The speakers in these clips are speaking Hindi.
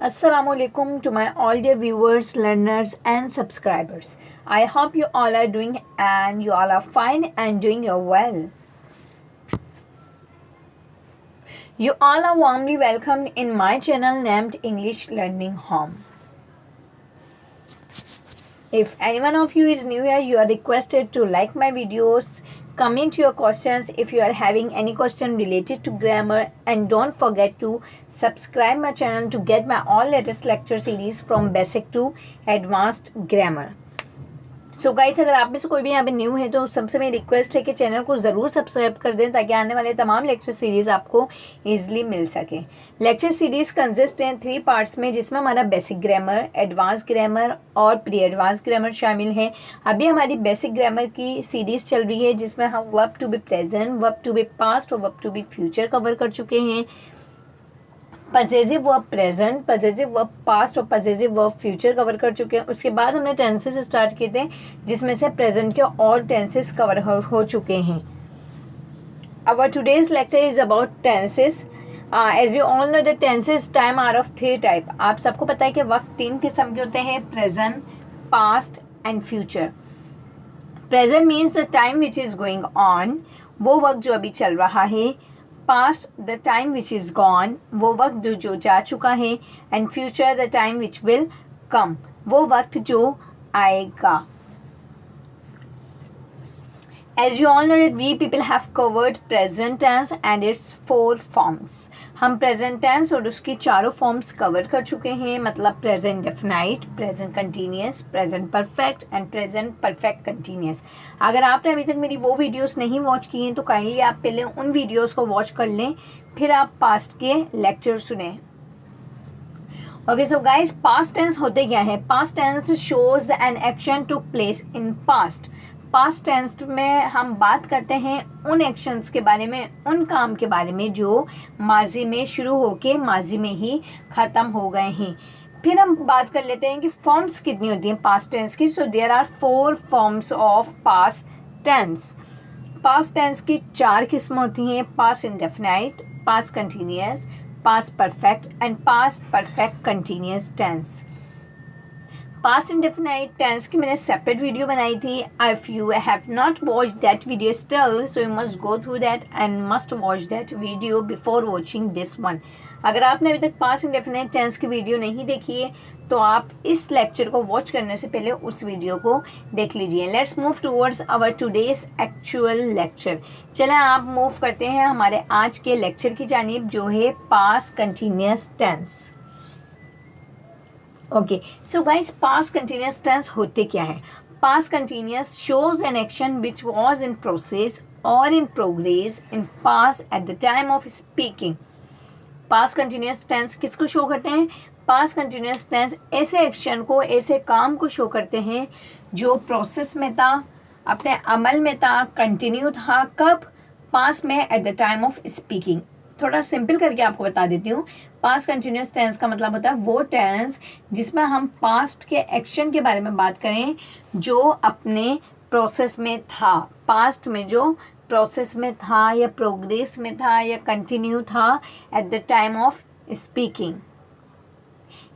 Assalamualaikum to my all dear viewers, learners and subscribers. I hope you all are doing and you all are fine and doing your well. You all are warmly welcomed in my channel named English Learning Home. If any one of you is new here, you are requested to like my videos, comment your questions if you are having any question related to grammar, and don't forget to subscribe my channel to get my all latest lecture series from basic to advanced grammar. So guys, अगर आप में से कोई भी यहाँ पे न्यू है तो सबसे मेरी रिक्वेस्ट है कि चैनल को ज़रूर सब्सक्राइब कर दें ताकि आने वाले तमाम लेक्चर सीरीज़ आपको इजीली मिल सके. लेक्चर सीरीज़ कंसिस्ट हैं 3 पार्ट्स में, जिसमें हमारा बेसिक ग्रामर, एडवांस ग्रामर और प्री एडवांस ग्रामर शामिल है. अभी हमारी बेसिक ग्रामर की सीरीज़ चल रही है जिसमें हम verb to be present, verb to be past और verb to be future cover कर चुके हैं. Possessive verb present, possessive verb past और पजेसिव वर्ब फ्यूचर कवर कर चुके हैं. उसके बाद हमने टेंसेस स्टार्ट किए थे जिसमें से प्रेजेंट के ऑल टेंसेस कवर हो चुके हैं. Our today's lecture is about tenses. As you all know the tenses time are of 3 type. आप सबको पता है कि वक्त 3 किस्म के होते हैं, present, past and future. Present means the time which is going on, वो वक्त जो अभी चल रहा है. Past the time which is gone, वो वक्त जो जा चुका है. And future the time which will come, वो वक्त जो आएगा. As you all know that we people have covered present tense and its 4 forms. हम प्रेजेंट टेंस और उसकी चारों फॉर्म्स कवर कर चुके हैं, मतलब present definite, present continuous, present perfect and present perfect continuous. अगर आपने अभी तक मेरी वो वीडियोस नहीं वॉच की हैं तो काइंडली आप पहले उन वीडियोस को वॉच कर लें, फिर आप पास्ट के लेक्चर सुने. Okay, so guys, past tense होते क्या है? Past tense shows an action took place in past. Past tense में हम बात करते हैं उन एक्शंस के बारे में, उन काम के बारे में जो माजी में शुरू होके माजी में ही ख़त्म हो गए हैं. फिर हम बात कर लेते हैं कि फॉर्म्स कितनी होती हैं पास्ट टेंस की. So there are 4 forms of past tense. Past tense की 4 किस्म होती हैं: past indefinite, past continuous, past perfect and past perfect continuous tense. Past indefinite tense की मैंने सेपरेट वीडियो बनाई थी. If you have not watch that video still, so you must go through that and must watch that video before watching this one. अगर आपने अभी तक पास्ट इंडेफिनाइट टेंस की वीडियो नहीं देखी है तो आप इस लेक्चर को वॉच करने से पहले उस वीडियो को देख लीजिए. Let's move towards our today's actual lecture. चलें, आप मूव करते हैं हमारे आज के लेक्चर की जानिब, जो है past continuous tense. Okay, so guys, past continuous tense होते क्या है? Past continuous shows an action which was in process और in progress in past at the time of speaking. Past continuous tense किसको शो करते हैं? पास्ट कंटिन्यूअस टेंस ऐसे एक्शन को, ऐसे काम को शो करते हैं जो प्रोसेस में था, अपने अमल में था, कंटिन्यू था. कब? पास्ट में, eight the time of speaking. थोड़ा सिंपल करके आपको बता देती हूँ. पास्ट कंटिन्यूअस टेंस का मतलब होता है वो टेंस जिसमें हम पास्ट के एक्शन के बारे में बात करें जो अपने प्रोसेस में था, पास्ट में जो प्रोसेस में था या प्रोग्रेस में था या कंटिन्यू था eight the time of speaking.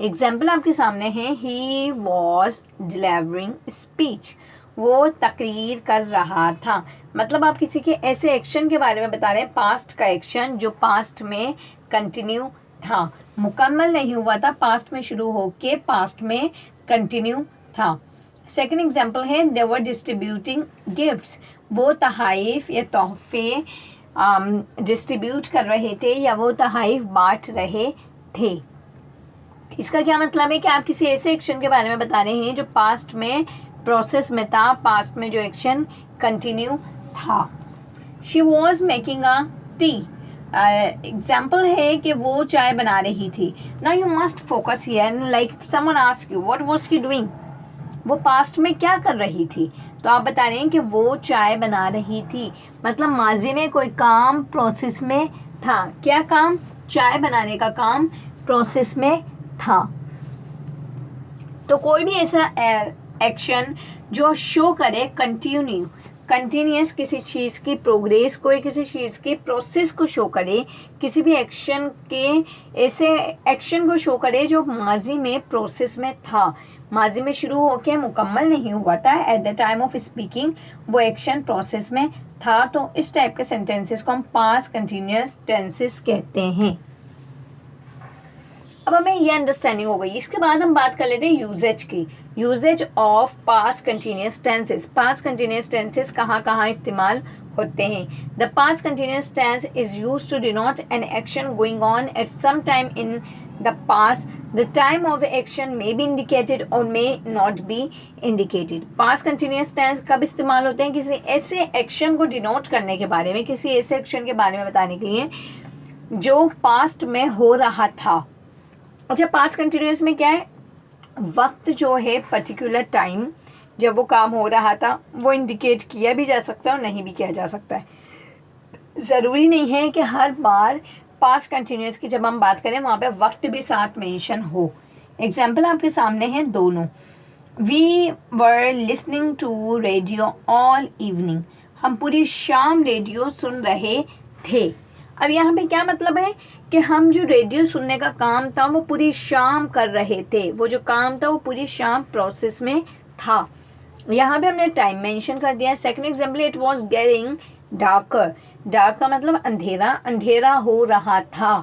Example आपके सामने है. ही वॉज डिलीवरिंग स्पीच, वो तकरीर कर रहा था. मतलब आप किसी के ऐसे एक्शन के बारे में बता रहे हैं, पास्ट का एक्शन जो पास्ट में कंटिन्यू था, मुकम्मल नहीं हुआ था, पास्ट में शुरू होके पास्ट में कंटिन्यू था. सेकंड एग्जांपल है, दे वर डिस्ट्रीब्यूटिंग गिफ्ट्स, वो तहाइफ या तोहफे डिस्ट्रीब्यूट कर रहे थे या वो तहाइफ बांट रहे थे. इसका क्या मतलब है कि आप किसी ऐसे एक्शन के बारे में बता रहे हैं जो पास्ट में प्रोसेस में था, पास्ट में जो एक्शन कंटिन्यू था. She was making a T. Example है कि वो चाय बना रही थी. Now you must focus here, like someone ask you what was she doing, वो पास्ट में क्या कर रही थी, तो आप बता रहे हैं कि वो चाय बना रही थी. मतलब माजी में कोई काम प्रोसेस में था. क्या काम? चाय बनाने का काम प्रोसेस में था. तो कोई भी ऐसा एक्शन जो शो करे कंटिन्यूस किसी चीज़ की प्रोग्रेस को या किसी चीज़ के प्रोसेस को शो करे, किसी भी एक्शन के ऐसे एक्शन को शो करे जो माजी में प्रोसेस में था, माजी में शुरू होकर मुकम्मल नहीं हुआ था, eight the time of speaking वो एक्शन प्रोसेस में था, तो इस टाइप के सेंटेंसेस को हम पास्ट कंटिन्यूस टेंसेस कहते हैं। अब हमें ये अंडरस्टैंडिंग हो गई। इसके बाद हम बात कर लेते हैं यूजेज की। Usages of past continuous tenses. Past continuous tenses कहाँ कहाँ इस्तेमाल होते हैं। The past continuous tense is used to denote an action going on at some time in the past. The time of action may be indicated और may not be indicated. Past continuous tense कब इस्तेमाल होते हैं? किसी ऐसे एक्शन को डिनोट करने के बारे में, किसी ऐसे एक्शन के बारे में बताने के लिए जो पास्ट में हो रहा था। अच्छा, पास्ट कंटिन्यूस में क्या है? वक्त जो है, पर्टिकुलर टाइम जब वो काम हो रहा था वो इंडिकेट किया भी जा सकता है और नहीं भी किया जा सकता है। ज़रूरी नहीं है कि हर बार पास्ट कंटिन्यूस की जब हम बात करें वहाँ पे वक्त भी साथ मेंशन हो। एग्जाम्पल आपके सामने हैं दोनों। We were listening to radio all evening. हम पूरी शाम रेडियो सुन रहे थे। अब यहाँ पे क्या मतलब है कि हम जो रेडियो सुनने का काम था वो पूरी शाम कर रहे थे। वो जो काम था वो पूरी शाम प्रोसेस में था। यहाँ पे हमने टाइम मेंशन कर दिया है। Second example, it was getting darker. Dark का मतलब अंधेरा, अंधेरा हो रहा था,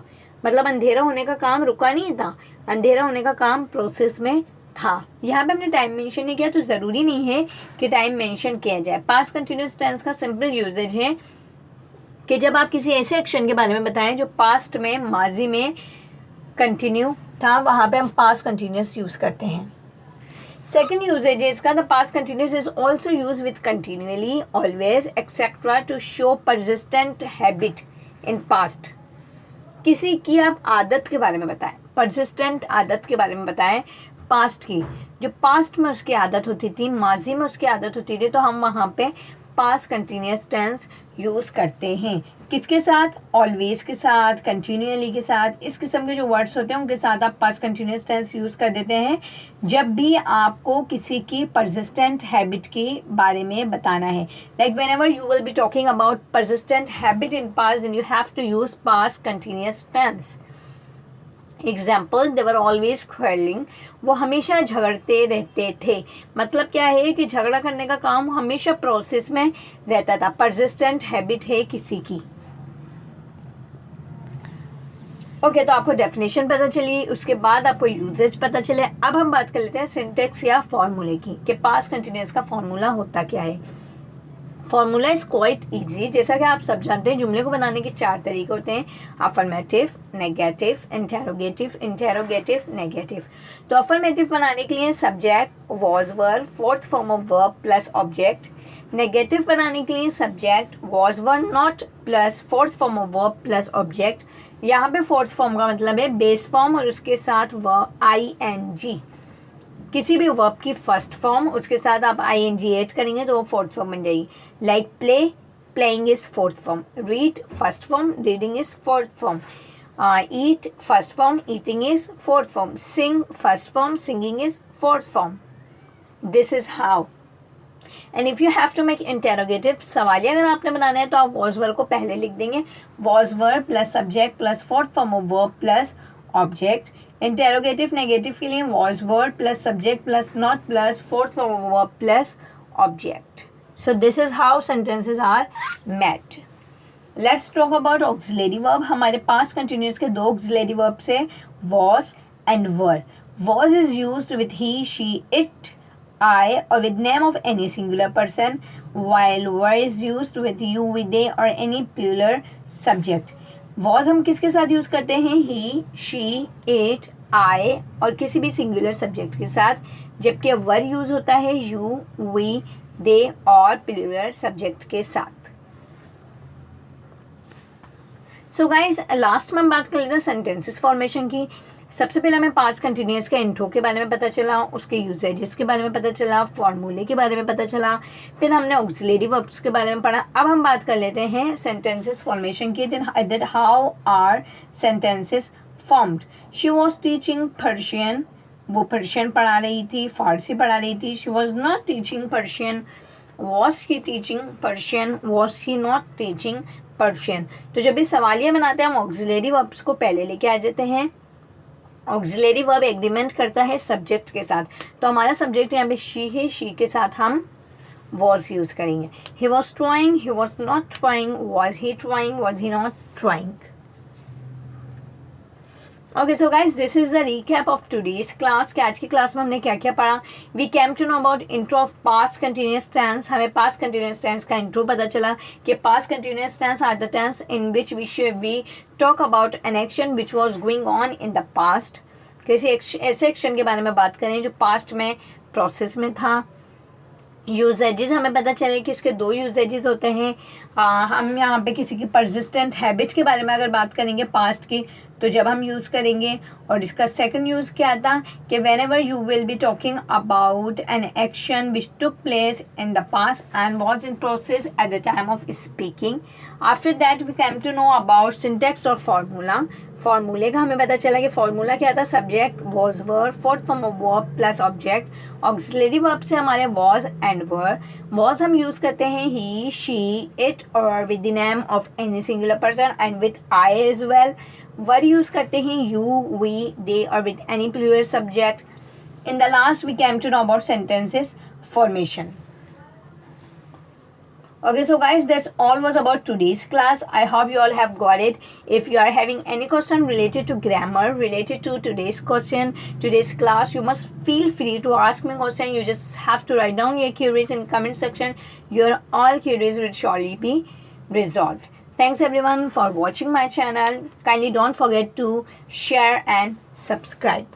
मतलब अंधेरा होने का काम रुका नहीं था, अंधेरा होने का काम प्रोसेस में था। यहाँ पे हमने टाइम मेंशन नहीं किया तो ज़रूरी नहीं है कि टाइम मेंशन किया जाए। पास्ट कंटिन्यूस टेंस का सिंपल यूजेज है कि जब आप किसी ऐसे एक्शन के बारे में बताएं जो पास्ट में, माजी में कंटिन्यू था, वहाँ पे हम पास्ट कंटिन्यूस यूज़ करते हैं। सेकेंड यूजेज है इसका, the past continuous is also use with continuously, always, etcetera to show persistent habit in past. किसी की आप आदत के बारे में बताएं, परसिस्टेंट आदत के बारे में बताएं पास्ट की, जो पास्ट में उसकी आदत होती थी, माजी में उसकी आदत होती थी, तो हम वहाँ पे पास्ट कंटिन्यूस टेंस यूज़ करते हैं। किसके साथ? ऑलवेज के साथ, कंटिन्यूअली के साथ। इस किस्म के जो वर्ड्स होते हैं उनके साथ आप पास्ट कंटिन्यूस टेंस यूज़ कर देते हैं जब भी आपको किसी की परसिस्टेंट हैबिट के बारे में बताना है। Like whenever you will be talking about persistent habit in past, then you have to use past continuous tense. Example, they were always quarrelling. वो हमेशा झगड़ते रहते थे। मतलब क्या है कि झगड़ा करने का काम हमेशा प्रोसेस में रहता था, परसिस्टेंट हैबिट है किसी की। ओके, तो आपको डेफिनेशन पता चली, उसके बाद आपको यूजेज पता चले। अब हम बात कर लेते हैं सिंटेक्स या फॉर्मूले की, कि पास्ट कंटिन्यूस का फॉर्मूला होता क्या है। Formula is quite easy. जैसा कि आप सब जानते हैं, जुमले को बनाने के 4 तरीके होते हैं, affirmative, negative, interrogative, interrogative, negative. तो अफर्मेटिव बनाने के लिए subject, was, verb, fourth form of verb plus object. Negative बनाने के लिए subject, was, verb, not plus fourth form of verb plus object. यहाँ पे फोर्थ फॉर्म का मतलब है बेस फॉर्म और उसके साथ वर्ब ING। किसी भी वर्ब की फर्स्ट फॉर्म, उसके साथ आप ING ऐड करेंगे तो वो फोर्थ फॉर्म बन जाएगी। Like play, playing is fourth form. Read first form, reading is fourth form. Eat first form, eating is fourth form. Sing first form, singing is fourth form. This is how. And if you have to make interrogative, सवालिया अगर आपने बनाना है तो आप वॉज वर्ब को पहले लिख देंगे, was verb plus subject plus fourth form of verb plus object. Interrogative negative के लिए was verb plus subject plus not plus fourth form of verb plus object. So this is how sentences are made. Let's talk about auxiliary verb. हमारे पास कंटिन्यूस के 2 ऑक्सिलरी वर्ब्स है, was and were. Was is used with he, she, it, I or with name of any singular person, while were is used with you, with they or any plural subject. Was हम किसके साथ यूज करते हैं? he, she, it, I और किसी भी सिंगुलर सब्जेक्ट के साथ, जबकि वर यूज होता है you, we, they और प्लूरल सब्जेक्ट के साथ। सो गाइज, लास्ट में हम बात कर लेते हैं सेंटेंसेस फॉर्मेशन की। सबसे पहले हमें पास्ट कंटिन्यूस के इंट्रो के बारे में पता चला, उसके यूजेजेस के बारे में पता चला, फॉर्मूले के बारे में पता चला, फिर हमने ऑक्सिलरी वर्ब्स के बारे में पढ़ा। अब हम बात कर लेते हैं सेंटेंसेस फॉर्मेशन की। That how are sentences formed. She was teaching Persian, वो पर्शियन पढ़ा रही थी, फारसी पढ़ा रही थी। She was not teaching Persian, was he teaching Persian, was he not teaching Persian। तो जब भी सवालिया बनाते हैं हम ऑक्सिलरी वर्ब्स को पहले लेके आ जाते हैं। ऑक्सिलरी वर्ब एग्रीमेंट करता है सब्जेक्ट के साथ, तो हमारा सब्जेक्ट यहाँ पे शी है, शी के साथ हम was यूज करेंगे। he was trying, he was not trying, was he trying, was he not trying। Okay so guys this is the recap of today's class कि आज की क्लास में हमने क्या क्या पढ़ा। We came to know about intro of past continuous tense. हमें पास्ट कंटिन्यूअस टेंस का इंट्रो पता चला कि past continuous tense are the tense in which we talk about an action which was going on in the past. किसी ऐसे एक्शन के बारे में बात करें जो पास्ट में प्रोसेस में था। यूजेजेस हमें पता चले कि इसके दो यूजेजेस होते हैं। हम यहाँ पे किसी की परसिस्टेंट हैबिट के बारे में अगर बात करेंगे पास्ट की, तो जब हम यूज़ करेंगे। और इसका सेकंड यूज़ क्या था कि whenever you will be talking about an action which took place in the past and was in process at the time of speaking. After that we came to know about syntax और फार्मूला। फार्मूले का हमें पता चला कि फार्मूला क्या था, subject was verb, fourth form of verb plus object. Auxiliary verb से हमारे वॉज एंड वर। वॉज हम यूज करते हैं ही, शी, इट और with the name of any singular person and with I as well. Were use करते हैं यू, वी, दे और with any plural subject. In the last we came to know about sentences formation. Okay, so guys, that's all was about today's class. I hope you all have got it. If you are having any question related to grammar, related to today's class, you must feel free to ask me question. You just have to write down your queries in comment section. Your all queries will surely be resolved. Thanks everyone for watching my channel. Kindly don't forget to share and subscribe.